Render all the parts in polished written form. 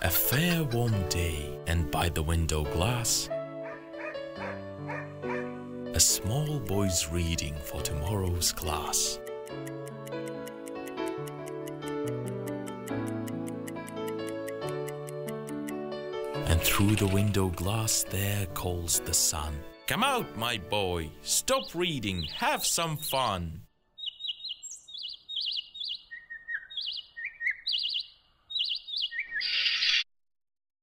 A fair warm day, and by the window glass, a small boy's reading for tomorrow's class. And through the window glass there calls the sun. Come out, my boy, stop reading, have some fun.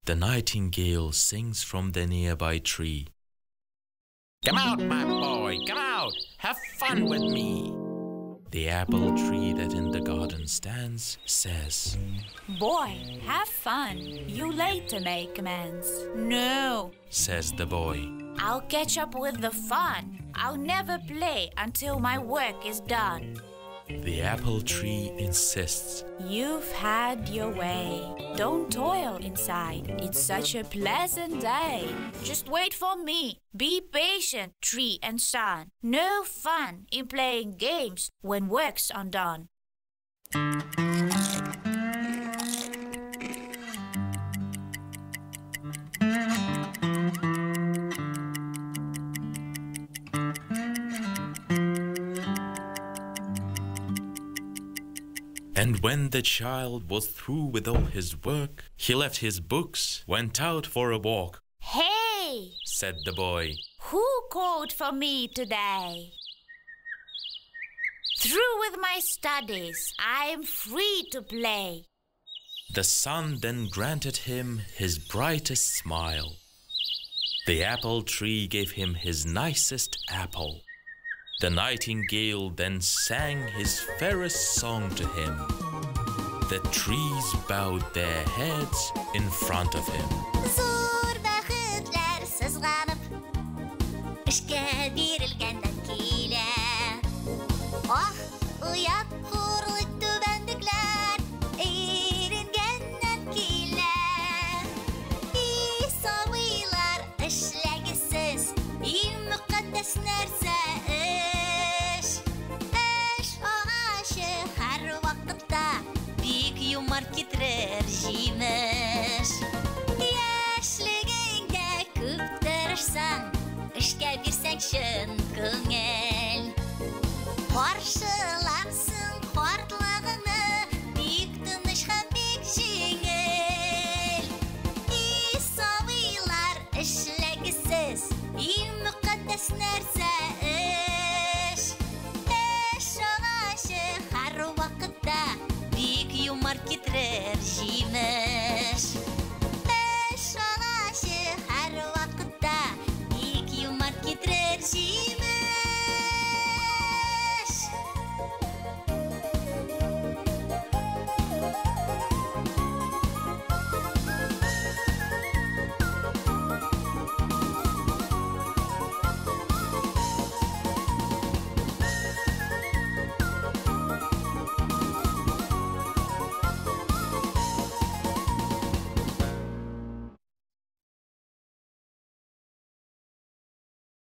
The nightingale sings from the nearby tree. Come out, my boy, come out, have fun with me. The apple tree that in the garden stands says, Boy, have fun, you late to make amends. No, says the boy. I'll catch up with the fun. I'll never play until my work is done. The apple tree insists. You've had your way. Don't toil inside. It's such a pleasant day. Just wait for me. Be patient, tree and sun. No fun in playing games when work's undone. And when the child was through with all his work, he left his books, went out for a walk. Hey, said the boy. Who called for me today? Through with my studies, I am free to play. The sun then granted him his brightest smile. The apple tree gave him his nicest apple. The nightingale then sang his fairest song to him. The trees bowed their heads in front of him. Zor baxtlar sızlanıp, işke berilgenden kile. Ah, uyak hurlu tübendikler, eğrengenden kile. İsaviylar işlegisiz, mukaddes nerse iş. Iş ağaçı her vakitte büyük yumar getirir jimiş. Yaşliginde küp tırırsan, işke girsen şu